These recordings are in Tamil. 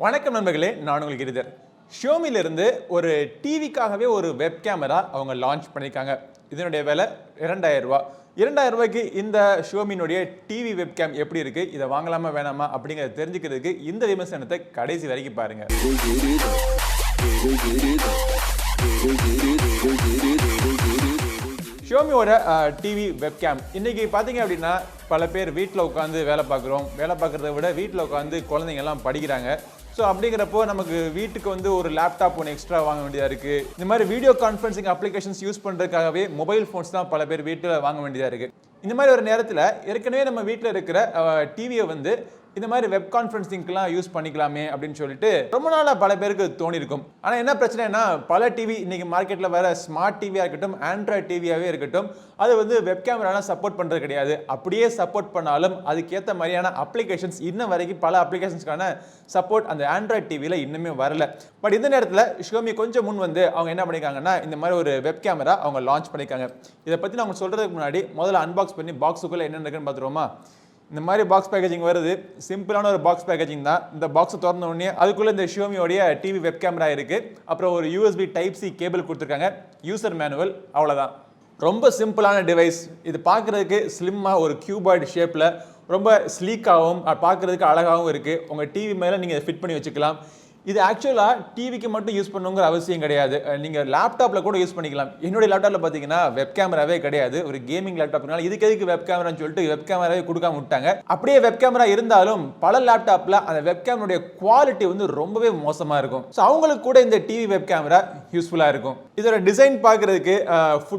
வணக்கம் நண்பர்களே, நான் உங்கள் கிரிதர். ஷியோமிலிருந்து ஒரு டிவிக்காகவே ஒரு வெப் கேமரா அவங்க லான்ச் பண்ணியிருக்காங்க. இதனுடைய விலை 2000 ரூபா. 2000 ரூபாய்க்கு இந்த ஷியோமினுடைய டிவி வெப்கேம் எப்படி இருக்கு, இதை வாங்கலாமா வேணாமா அப்படிங்கிறத தெரிஞ்சுக்கிறதுக்கு இந்த விமர்சனத்தை கடைசி வரைக்கும் பாருங்க. ஷியோமியோட டிவி வெப்கேம் இன்னைக்கு பார்த்தீங்க அப்படின்னா பல பேர் வீட்டில் உட்காந்து வேலை பார்க்குறத விட வீட்டில் உட்காந்து குழந்தைங்கள்லாம் படிக்கிறாங்க. ஸோ அப்படிங்கிறப்போ நமக்கு வீட்டுக்கு வந்து ஒரு லேப்டாப் ஒன்று எக்ஸ்ட்ரா வாங்க வேண்டியதாக இருக்குது. இந்த மாதிரி வீடியோ கான்ஃபரன்சிங் அப்ளிகேஷன்ஸ் யூஸ் பண்ணுறதுக்காகவே மொபைல் ஃபோன்ஸ் தான் பல பேர் வீட்டில் வாங்க வேண்டியதாக இருக்குது. இந்த மாதிரி ஒரு நேரத்தில் ஏற்கனவே நம்ம வீட்டில் இருக்கிற டிவியை வந்து இந்த மாதிரி வெப் கான்ஃபரன்சிங்லாம் யூஸ் பண்ணிக்கலாமே அப்படின்னு சொல்லிட்டு ரொம்ப நாளாக பல பேருக்கு தோணிருக்கும். ஆனால் என்ன பிரச்சனைனா, பல டிவி இன்னைக்கு மார்க்கெட்டில் வர ஸ்மார்ட் டிவியாக இருக்கட்டும், ஆண்ட்ராய்ட் டிவியாகவே இருக்கட்டும், அது வந்து வெப் கேமராலாம் சப்போர்ட் பண்ணுறது கிடையாது. அப்படியே சப்போர்ட் பண்ணாலும் அதுக்கேற்ற மாதிரியான அப்ளிகேஷன்ஸ் இன்னும் வரைக்கும் பல அப்ளிகேஷன்ஸ்க்கான சப்போர்ட் அந்த ஆண்ட்ராய்ட் டிவியில் இன்னுமே வரல. பட் இந்த நேரத்தில் ஷியோமி கொஞ்சம் முன் வந்து அவங்க என்ன பண்ணியிருக்காங்கன்னா, இந்த மாதிரி ஒரு வெப் கேமரா அவங்க லான்ச் பண்ணியிருக்காங்க. இதை பற்றி நான் சொல்கிறதுக்கு முன்னாடி முதல்ல அன்பாக்ஸ் பண்ணி பாக்ஸுக்குள்ளே என்ன இருக்குன்னு பார்த்துருவோமா. இந்த மாதிரி பாக்ஸ் பேக்கேஜிங் வருது. சிம்பிளான ஒரு பாக்ஸ் பேக்கேஜிங் தான். இந்த பாக்ஸை திறந்த உடனே அதுக்குள்ளே இந்த ஷியோமியோடைய டிவி வெப் கேமரா இருக்குது. அப்புறம் ஒரு USB Type-C கேபிள் கொடுத்துருக்காங்க, யூசர் மேனுவல், அவ்வளோதான். ரொம்ப சிம்பிளான டிவைஸ். இது பார்க்குறதுக்கு ஸ்லிம்மாக ஒரு கியூபாய்டு ஷேப்பில் ரொம்ப ஸ்லீக்காகவும் பார்க்குறதுக்கு அழகாகவும் இருக்குது. உங்கள் டிவி மேலே நீங்கள் ஃபிட் பண்ணி வச்சுக்கலாம். இது ஆக்சுவலாக டிவிக்கு மட்டும் யூஸ் பண்ணுங்கிற அவசியம் கிடையாது. நீங்கள் லேப்டாப்பில் கூட யூஸ் பண்ணிக்கலாம். என்னுடைய லேப்டாப்பில் பார்த்தீங்கன்னா வெப் கேமராவே கிடையாது. ஒரு கேமிங் லேப்டாப்னால இதுக்கு எதுக்கு வெப் கேமரான்னு சொல்லிட்டு வெப் கேமராவே கொடுக்காம விட்டாங்க. அப்படியே வெப் கேமரா இருந்தாலும் பல லேப்டாப்பில் அந்த வெப் கேமராவுடைய குவாலிட்டி வந்து ரொம்பவே மோசமாக இருக்கும். ஸோ அவங்களுக்கு கூட இந்த டிவி வெப் கேமரா யூஸ்ஃபுல்லாக இருக்கும். இதோட டிசைன் பார்க்குறதுக்கு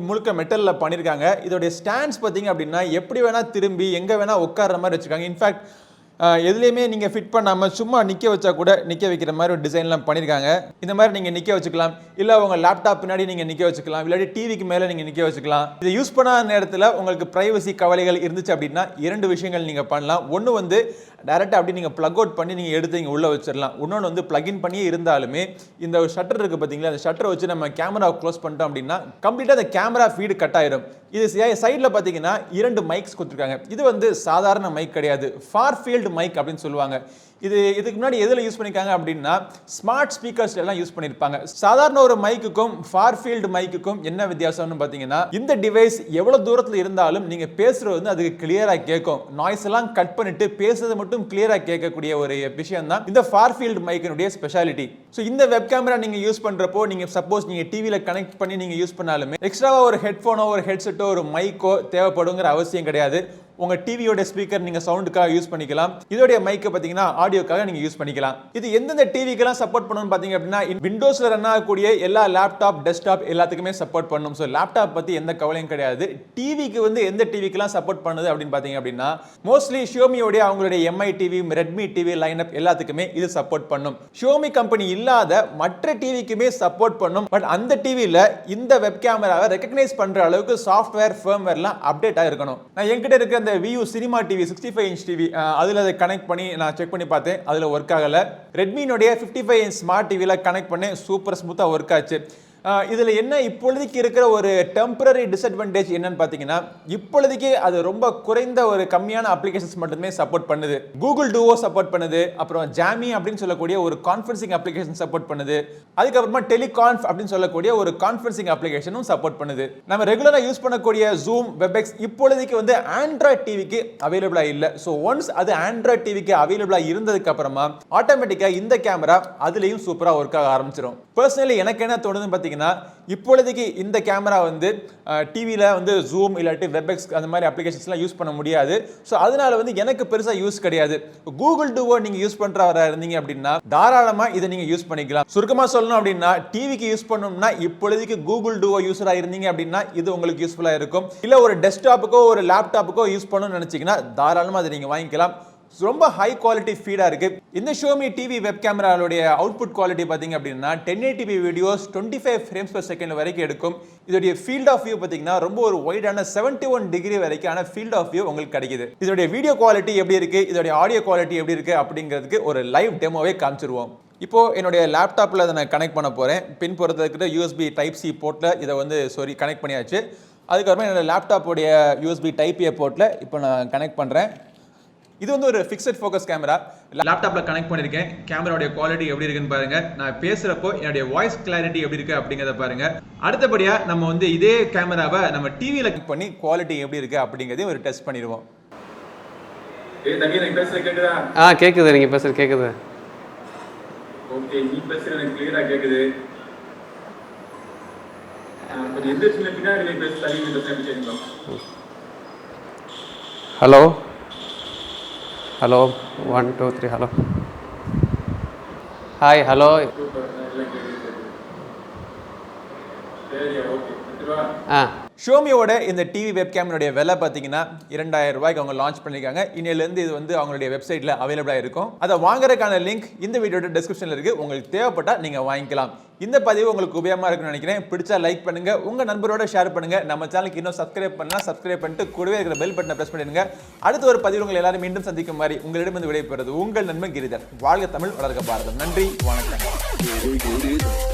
முழுக்க மெட்டலில் பண்ணியிருக்காங்க. இதோடைய ஸ்டாண்ட்ஸ் பார்த்தீங்க அப்படின்னா எப்படி வேணால் திரும்பி எங்கே வேணால் உட்கார்ற மாதிரி வச்சுருக்காங்க. இன்ஃபேக்ட் எதுலேயுமே நீங்கள் ஃபிட் பண்ணாமல் சும்மா நிற்க வச்சா கூட நிற்க வைக்கிற மாதிரி ஒரு டிசைன்லாம் பண்ணியிருக்காங்க. இந்த மாதிரி நீங்கள் நிற்க வச்சுக்கலாம், இல்லை உங்கள் லேப்டாப் பின்னாடி நீங்கள் நிற்க வச்சுக்கலாம், இல்லாட்டி டிவிக்கு மேலே நீங்கள் நிற்க வச்சுக்கலாம். இதை யூஸ் பண்ணாத நேரத்தில் உங்களுக்கு ப்ரைவசி கவலைகள் இருந்துச்சு அப்படின்னா 2 விஷயங்கள் நீங்கள் பண்ணலாம். ஒன்று வந்து டேரெக்டாக அப்படி நீங்கள் ப்ளக் அவுட் பண்ணி நீங்கள் எடுத்து இங்கே உள்ளே வச்சிடலாம். இன்னொன்று வந்து ப்ளக்இன் பண்ணியே இருந்தாலுமே இந்த ஒரு ஷட்டர் இருக்குது பார்த்தீங்களா, அந்த ஷட்டரை வச்சு நம்ம கேமரா க்ளோஸ் பண்ணிட்டோம் அப்படின்னா கம்ப்ளீட்டாக அந்த கேமரா ஃபீடு கட் ஆயிடும். இது சைடில் பார்த்தீங்கன்னா 2 மைக்ஸ் கொடுத்துருக்காங்க. இது வந்து சாதாரண மைக் கிடையாது, ஃபார் ஃபீல்டு மைக் அப்படின்னு சொல்லுவாங்க. இதுக்கு முன்னாடி எதில் யூஸ் பண்ணிருக்காங்க அப்படின்னா ஸ்மார்ட் ஸ்பீக்கர்ஸ் எல்லாம் யூஸ் பண்ணியிருப்பாங்க. சாதாரண ஒரு மைக்குக்கும் ஃபார் ஃபீல்டு மைக்குக்கும் என்ன வித்தியாசம்னு பார்த்தீங்கன்னா, இந்த டிவைஸ் எவ்வளவு தூரத்தில் இருந்தாலும் நீங்க பேசுறது வந்து அதுக்கு கிளியரா கேட்கும். நாய்ஸ் எல்லாம் கட் பண்ணிட்டு பேசுறது மட்டும் கிளியரா கேட்கக்கூடிய ஒரு விஷயம் தான் இந்த ஃபார் ஃபீல்டு மைக்கினுடைய ஸ்பெஷாலிட்டி. ஸோ இந்த வெப் கேமரா நீங்க யூஸ் பண்றப்போ நீங்க சப்போஸ் நீங்க டிவியில கனெக்ட் பண்ணி நீங்க யூஸ் பண்ணாலுமே எக்ஸ்ட்ராவா ஒரு ஹெட்ஃபோனோ ஒரு ஹெட்செட்டோ ஒரு மைக்கோ தேவைப்படுங்கிற அவசியம் கிடையாது. உங்க டிவியோட ஸ்பீக்கர் நீங்க சவுண்டுக்காக யூஸ் பண்ணிக்கலாம். இதோட மைக்கை பார்த்தீங்கன்னா ஆடியோக்காக நீங்க யூஸ் பண்ணிக்கலாம். இது எந்தெந்த டிவிக்கெல்லாம் சப்போர்ட் பண்ணணும்னு பார்த்தீங்க அப்படின்னா விண்டோஸ்ல ரன் ஆகக்கூடிய எல்லா லேப்டாப், டெஸ்க்டாப் எல்லாத்துக்குமே சப்போர்ட் பண்ணும். ஸோ லேப்டாப் பத்தி எந்த கவலையும் கிடையாது. டிவிக்கு வந்து எந்த டிவிக்கெல்லாம் சப்போர்ட் பண்ணுது அப்படின்னு பார்த்தீங்க அப்படின்னா மோஸ்ட்லி ஷியோமியோட அவங்களுடைய MI TV, Redmi TV lineup எல்லாத்துக்குமே இது சப்போர்ட் பண்ணும். ஷியோமி கம்பெனி இல்லாத மற்ற டிவிக்குமே சப்போர்ட் பண்ணும். பட் அந்த டிவியில் இந்த வெப் கேமராவை ரெகக்னைஸ் பண்ற அளவுக்கு சாஃப்ட்வேர் ஃபர்ம்வேர்லாம் அப்டேட் ஆயிருக்கணும். நான் என்கிட்ட இருக்க view cinema TV 65 inch TV அதில் அதை கனெக்ட் பண்ணி நான் செக் பண்ணி பார்த்தேன், அதில் ஒர்க் ஆகலை. ரெட்மினுடைய 55 இன்ச் ஸ்மார்ட் டிவியில் கனெக்ட் பண்ணி சூப்பர் ஸ்மூத்தாக ஒர்க் ஆச்சு. இதில் என்ன இப்பொழுதைக்கு இருக்கிற ஒரு டெம்பரரி டிஸ்அட்வான்டேஜ் என்னன்னு பார்த்தீங்கன்னா, இப்பொழுதைக்கு அது ரொம்ப குறைந்த ஒரு கம்மியான அப்ளிகேஷன்ஸ் மட்டுமே சப்போர்ட் பண்ணுது. கூகுள் டூவோ சப்போர்ட் பண்ணுது, அப்புறம் ஜாமி அப்படின்னு சொல்லக்கூடிய ஒரு கான்ஃபரன்சிங் அப்ளிகேஷன் சப்போர்ட் பண்ணுது, அதுக்கப்புறமா டெலிகான்ஃப் அப்படின்னு சொல்லக்கூடிய ஒரு கான்ஃபரன்சிங் அப்ளிகேஷனும் சப்போர்ட் பண்ணுது. நம்ம ரெகுலராக யூஸ் பண்ணக்கூடிய ஜூம், வெப்எக்ஸ் இப்பொழுதைக்கு வந்து ஆண்ட்ராய்ட் டிவிக்கு அவைலபிளாக இல்லை. ஸோ ஒன்ஸ் அது ஆண்ட்ராய்ட் டிவிக்கு அவைலபிளாக இருந்ததுக்கு அப்புறமா ஆட்டோமேட்டிக்காக இந்த கேமரா அதுலேயும் சூப்பராக ஒர்க் ஆக ஆரம்பிச்சிடும். பர்சனலி எனக்கு என்ன தோணுதுன்னு பார்த்தீங்கன்னா, இப்பொழுதைக்கு இந்த கேமரா வந்து டிவியில் வந்து ஜூம் இல்லாட்டி வெப்எக்ஸ் அந்த மாதிரி அப்ளிகேஷன்ஸ்லாம் யூஸ் பண்ண முடியாது. ஸோ அதனால வந்து எனக்கு பெருசாக யூஸ் கிடையாது. கூகுள் டூவோ நீங்கள் யூஸ் பண்ணுறவரா இருந்தீங்க அப்படின்னா தாராளமாக இதை நீங்கள் யூஸ் பண்ணிக்கலாம். சுருக்கமாக சொல்லணும் அப்படின்னா, டிவிக்கு யூஸ் பண்ணணும்னா இப்பொழுதைக்கு கூகுள் டூவோ யூஸராக இருந்தீங்க அப்படின்னா இது உங்களுக்கு யூஸ்ஃபுல்லாக இருக்கும். இல்லை ஒரு டெஸ்க்டாப்புக்கோ ஒரு லேப்டாப்புக்கோ யூஸ் பண்ணணும்னு நினச்சிங்கன்னா தாராளமாக அதை நீங்கள் வாங்கிக்கலாம். ரொம்ப ஹை குவாலிட்டி ஃபீடா இருக்கு. இந்த ஷியோமி டிவி வெப் கேமராவுடைய அவுட்புட் குவாலிட்டி பார்த்தீங்க அப்படின்னா 1080p videos 25 frames per second வரைக்கும் எடுக்கும். இதோடைய ஃபீல்ட் ஆஃப் வியூ பார்த்தீங்கன்னா ரொம்ப ஒரு வைடான 71 டிகிரி வரைக்கான ஃபீல்ட் ஆஃப் வியூ உங்களுக்கு கிடைக்குது. இதோடைய வீடியோ குவாலிட்டி எப்படி இருக்கு, இதோடைய ஆடியோ குவாலிட்டி எப்படி இருக்கு அப்படிங்கிறதுக்கு ஒரு லைவ் டெமோவே காமிச்சிருவோம். இப்போ என்னுடைய லேப்டாப்பில் அதை நான் கனெக்ட் பண்ண போகிறேன். பின்புறத்துக்கு USB Type-C போர்ட்டில் இதை வந்து கனெக்ட் பண்ணியாச்சு. அதுக்கப்புறமா என்னோட லேப்டாப்போடைய USB Type-A போர்ட்டில் இப்போ நான் கனெக்ட் பண்ணுறேன். இது வந்து ஒரு ஃபிக்ஸட் ஃபோக்கஸ் கேமரா. லேப்டாப்ல கனெக்ட் பண்ணிருக்கேன். கேமராவுடைய குவாலிட்டி எப்படி இருக்குன்னு பாருங்க. நான் பேசுறப்போ என்னுடைய வாய்ஸ் கிளாரிட்டி எப்படி இருக்கு அப்படிங்கறத பாருங்க. அடுத்தபடியா நம்ம வந்து இதே கேமராவை நம்ம டிவில கனெக்ட் பண்ணி குவாலிட்டி எப்படி இருக்கு அப்படிங்கறதையும் ஒரு டெஸ்ட் பண்ணிடுவோம். கேக்குது, நீங்க பேசுறது கேக்குது. ஓகே, நீ பேசுறது எனக்கு கிளியரா கேக்குது. கொஞ்சம் எந்திரச்சுல பின்னாடி நீ பேச தள்ளி பேச அப்படிங்க. Hello hello 1 2 3 hello hi hello. சரி, ஓகே. ஷியோமியோட இந்த டிவி வெப்கேமனுடைய விலை பார்த்தீங்கன்னா 2000 ரூபாய்க்கு அவங்க லான்ச் பண்ணியிருக்காங்க. இன்னிலேருந்து இது வந்து அவங்களுடைய வெப்சைட்டில் அவைலபிளாக இருக்கும். அதை வாங்குறதுக்கான லிங்க் இந்த வீடியோட டிஸ்கிரிப்ஷனில் இருக்குது. உங்களுக்கு தேவைப்பட்டால் நீங்கள் வாங்கிக்கலாம். இந்த பதிவு உங்களுக்கு உபயோகமாக இருக்குன்னு நினைக்கிறேன். பிடிச்சா லைக் பண்ணுங்க, உங்கள் நண்பரோட ஷேர் பண்ணுங்க. நம்ம சேனலுக்கு இன்னும் சப்ஸ்கிரைப் பண்ணலாம், சப்ஸ்கிரைப் பண்ணிட்டு கூடவே இருக்கிற பெல் பட்டனை பிரஸ் பண்ணிடுங்க. அடுத்த ஒரு பதிவு உங்களை எல்லாரும் மீண்டும் சந்திக்கும் மாதிரி உங்களிடம் விடைபெறுவது உங்கள் நண்பன் கிரிதர். வாழ்க தமிழ், வளர்க பாரதம். நன்றி, வணக்கம்.